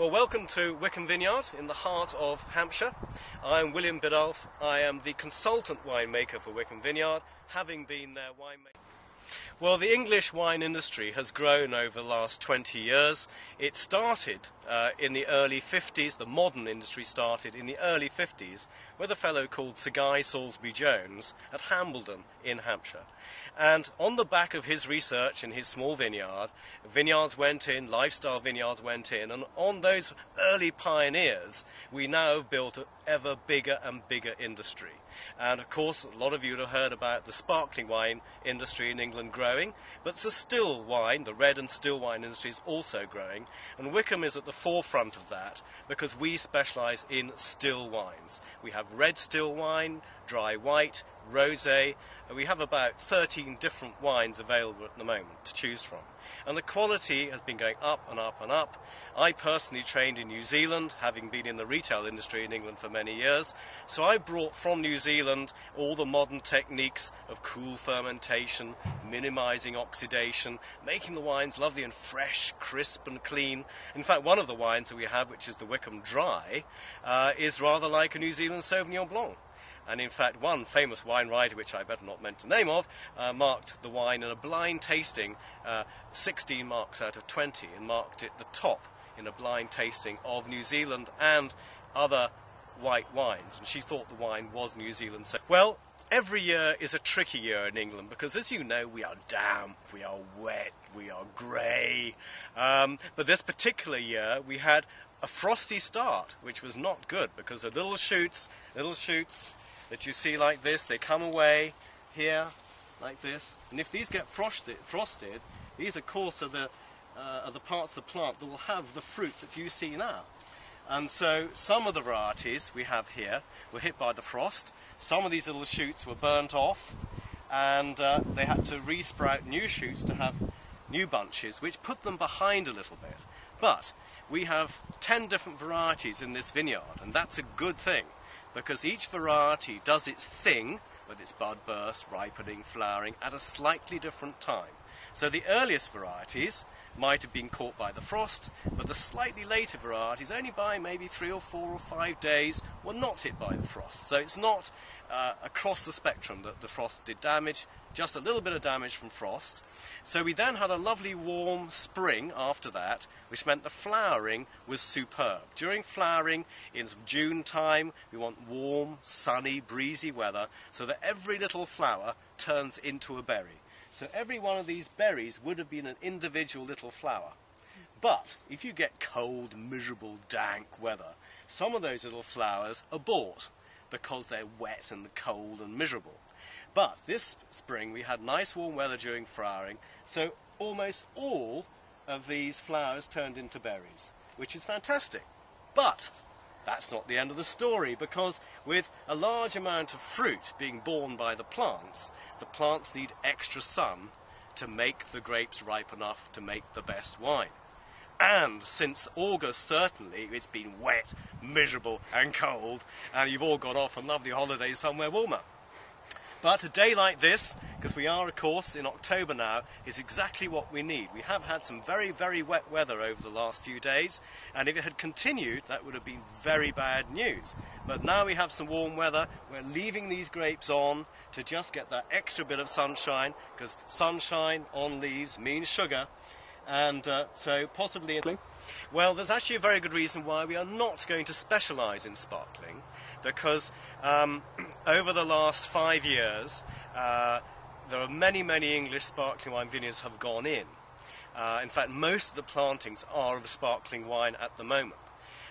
Well, welcome to Wickham Vineyard in the heart of Hampshire. I'm William Biddulph. I am the consultant winemaker for Wickham Vineyard, having been their winemaker. Well, the English wine industry has grown over the last 20 years. It started in the early 50s, the modern industry started in the early 50s with a fellow called Sir Guy Salisbury Jones at Hambledon in Hampshire. And on the back of his research in his small vineyard, vineyards went in, lifestyle vineyards went in, and on those early pioneers, we now have built an ever bigger and bigger industry. And of course, a lot of you have heard about the sparkling wine industry in England growing, but the still wine, the red and still wine industry is also growing, and Wickham is at the forefront of that because we specialise in still wines. We have red still wine, dry white, rosé, and we have about 13 different wines available at the moment to choose from. And the quality has been going up and up and up. I personally trained in New Zealand, having been in the retail industry in England for many years, so I brought from New Zealand all the modern techniques of cool fermentation, minimising oxidation, making the wines lovely and fresh, crisp and clean. In fact, one of the wines that we have, which is the Wickham Dry, is rather like a New Zealand Sauvignon Blanc. And in fact, one famous wine writer, which I better not mention the name of, marked the wine in a blind tasting, 16 marks out of 20, and marked it the top in a blind tasting of New Zealand and other white wines. And she thought the wine was New Zealand. So, well, every year is a tricky year in England because, as you know, we are damp, we are wet, we are grey. But this particular year, we had a frosty start, which was not good because the little shoots that you see like this, they come away here like this, and if these get frosted, these of course are the parts of the plant that will have the fruit that you see now. And so some of the varieties we have here were hit by the frost. Some of these little shoots were burnt off, and they had to re-sprout new shoots to have new bunches, which put them behind a little bit. But we have 10 different varieties in this vineyard, and that's a good thing, because each variety does its thing with its bud burst, ripening, flowering at a slightly different time. So the earliest varieties might have been caught by the frost, but the slightly later varieties, only by maybe 3 or 4 or 5 days, were not hit by the frost. So it's not across the spectrum that the frost did damage, just a little bit of damage from frost. So we then had a lovely warm spring after that, which meant the flowering was superb. During flowering in June time, we want warm, sunny, breezy weather so that every little flower turns into a berry. So every one of these berries would have been an individual little flower. But if you get cold, miserable, dank weather, some of those little flowers abort because they're wet and cold and miserable. But this spring we had nice warm weather during flowering, so almost all of these flowers turned into berries, which is fantastic. But that's not the end of the story, because with a large amount of fruit being borne by the plants need extra sun to make the grapes ripe enough to make the best wine. And since August, certainly, it's been wet, miserable and cold, and you've all gone off on lovely holidays somewhere warmer. But a day like this, because we are, of course, in October now, is exactly what we need. We have had some very, very wet weather over the last few days, and if it had continued, that would have been very bad news. But now we have some warm weather, we're leaving these grapes on to just get that extra bit of sunshine, because sunshine on leaves means sugar. And so possibly... Well, there's actually a very good reason why we are not going to specialise in sparkling, because over the last 5 years there are many English sparkling wine vineyards have gone in. In fact, most of the plantings are of sparkling wine at the moment.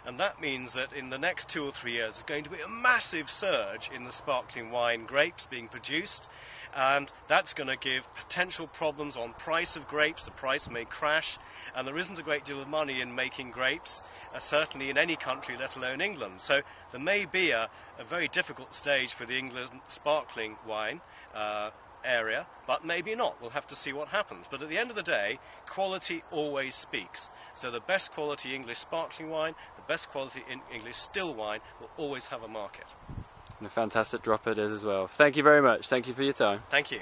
And that means that in the next 2 or 3 years there's going to be a massive surge in the sparkling wine grapes being produced, and that's going to give potential problems on price of grapes. The price may crash, and there isn't a great deal of money in making grapes, certainly in any country, let alone England. So there may be a very difficult stage for the England sparkling wine area, but maybe not. We'll have to see what happens. But at the end of the day, quality always speaks. So the best quality English sparkling wine, the best quality English still wine will always have a market. And a fantastic drop it is as well. Thank you very much. Thank you for your time. Thank you.